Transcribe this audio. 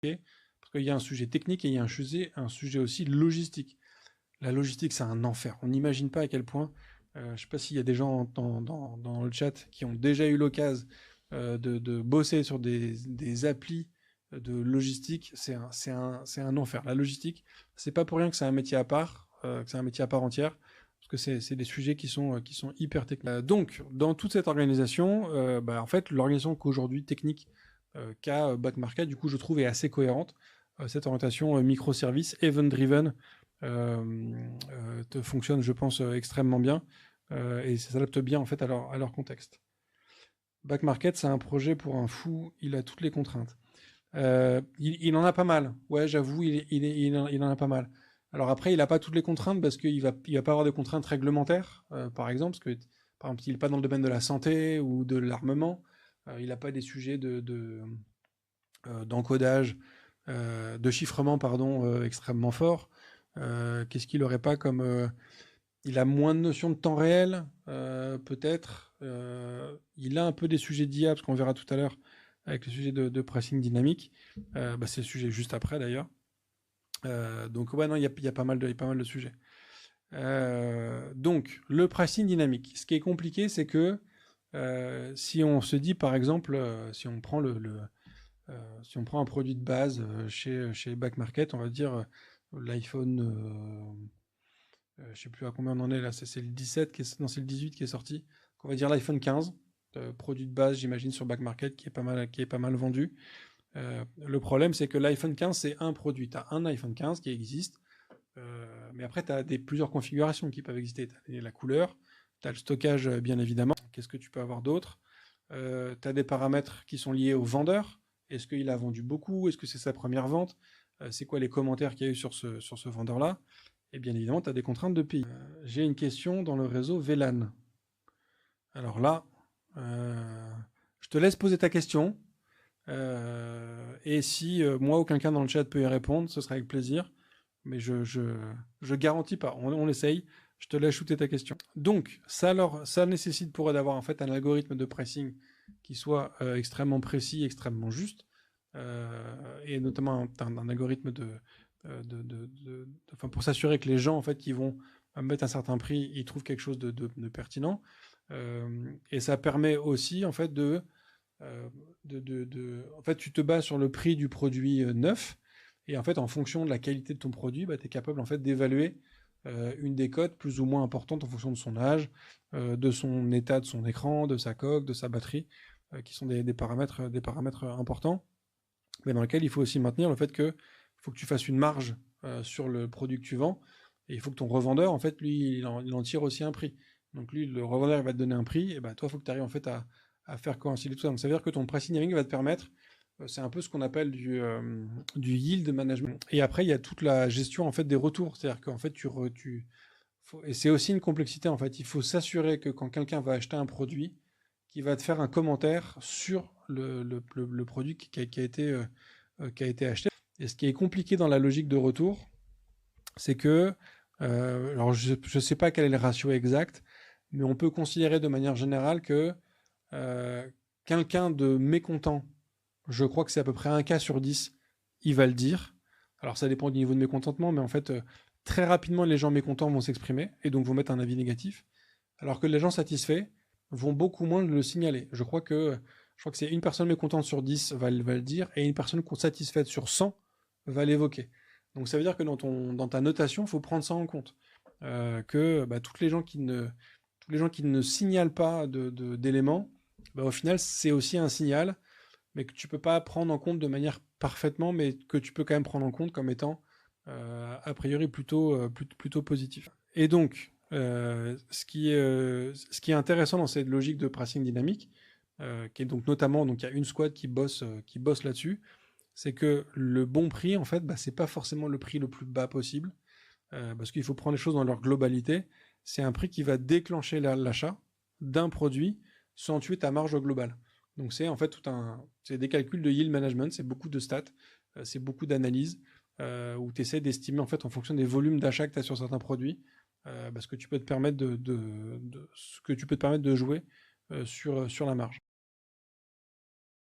parce qu'il y a un sujet technique et il y a un sujet aussi logistique. La logistique, c'est un enfer. On n'imagine pas à quel point. Je ne sais pas s'il y a des gens dans le chat qui ont déjà eu l'occasion de bosser sur des applis de logistique. C'est un enfer. La logistique, c'est pas pour rien que c'est un métier à part, que c'est un métier à part entière, parce que c'est des sujets qui sont hyper techniques. Donc, dans toute cette organisation, en fait, l'organisation qu'aujourd'hui technique qu'a Back Market, du coup, je trouve est assez cohérente. Cette orientation microservice, event-driven, fonctionne, je pense, extrêmement bien et ça s'adapte bien en fait à leur contexte. Back Market, c'est un projet pour un fou, il a toutes les contraintes. Il en a pas mal, ouais, j'avoue, il en a pas mal. Alors après, il n'a pas toutes les contraintes parce qu'il va pas avoir de contraintes réglementaires, par exemple, parce que par exemple, il n'est pas dans le domaine de la santé ou de l'armement, il n'a pas des sujets d'encodage, de chiffrement, pardon, extrêmement forts. Qu'est-ce qu'il n'aurait pas comme... il a moins de notions de temps réel, peut-être. Il a un peu des sujets d'IA, parce qu'on verra tout à l'heure avec le sujet de pricing dynamique. C'est le sujet juste après, d'ailleurs. Donc, ouais, non, il y a pas mal de sujets. Donc, le pricing dynamique. Ce qui est compliqué, c'est que si on se dit, par exemple, si on prend si on prend un produit de base chez Back Market, on va dire l'iPhone, je ne sais plus à combien on en est là, c'est le 17 non, c'est le 18 qui est sorti. On va dire l'iPhone 15, produit de base, j'imagine, sur Back Market, qui est pas mal vendu. Le problème, c'est que l'iPhone 15, c'est un produit. Tu as un iPhone 15 qui existe, mais après, tu as plusieurs configurations qui peuvent exister. Tu as la couleur, tu as le stockage, bien évidemment. Qu'est-ce que tu peux avoir d'autre? Tu as des paramètres qui sont liés au vendeur. Est-ce qu'il a vendu beaucoup? Est-ce que c'est sa première vente? C'est quoi les commentaires qu'il y a eu sur ce vendeur-là? Et bien évidemment, tu as des contraintes de pays. J'ai une question dans le réseau VLAN. Alors là, je te laisse poser ta question. Et si moi ou quelqu'un dans le chat peut y répondre, ce sera avec plaisir. Mais je garantis pas. On essaye. Je te laisse shooter ta question. Donc, ça nécessite pour eux d'avoir en fait un algorithme de pricing qui soit extrêmement précis, extrêmement juste, et notamment un algorithme pour s'assurer que les gens en fait qui vont mettre un certain prix, ils trouvent quelque chose de pertinent. Et ça permet aussi en fait en fait, tu te bases sur le prix du produit neuf, et en fait, en fonction de la qualité de ton produit, tu es capable en fait d'évaluer une décote plus ou moins importante en fonction de son âge, de son état de son écran, de sa coque, de sa batterie, qui sont des paramètres importants, mais dans lesquels il faut aussi maintenir le fait que faut que tu fasses une marge sur le produit que tu vends, et il faut que ton revendeur, en fait, lui, il en tire aussi un prix. Donc lui, le revendeur, il va te donner un prix, et toi, il faut que tu arrives en fait à faire coïncider tout ça. Donc ça veut dire que ton pricing dynamique va te permettre, c'est un peu ce qu'on appelle du yield management. Et après, il y a toute la gestion en fait des retours, c'est-à-dire qu'en fait, et c'est aussi une complexité en fait. Il faut s'assurer que quand quelqu'un va acheter un produit, qu'il va te faire un commentaire sur le produit qui a été acheté. Et ce qui est compliqué dans la logique de retour, c'est que, alors je ne sais pas quel est le ratio exact, mais on peut considérer de manière générale que quelqu'un de mécontent, je crois que c'est à peu près un cas sur 10, il va le dire. Alors ça dépend du niveau de mécontentement, mais en fait, très rapidement, les gens mécontents vont s'exprimer et donc vont mettre un avis négatif, alors que les gens satisfaits vont beaucoup moins le signaler. Je crois que c'est une personne mécontente sur 10 va le dire, et une personne satisfaite sur 100 va l'évoquer. Donc ça veut dire que dans ta notation, il faut prendre ça en compte. Que tous les gens qui ne signalent pas d'éléments, au final, c'est aussi un signal, mais que tu peux pas prendre en compte de manière parfaitement, mais que tu peux quand même prendre en compte comme étant a priori plutôt positif. Et donc, ce qui est intéressant dans cette logique de pricing dynamique, qui est donc notamment, donc il y a une squad qui bosse là-dessus, c'est que le bon prix, en fait, c'est pas forcément le prix le plus bas possible, parce qu'il faut prendre les choses dans leur globalité. C'est un prix qui va déclencher l'achat d'un produit sans tuer ta marge globale. Donc c'est en fait c'est des calculs de yield management, c'est beaucoup de stats, c'est beaucoup d'analyses, où tu essaies d'estimer en fait en fonction des volumes d'achat que tu as sur certains produits, ce que tu peux te permettre de jouer sur la marge.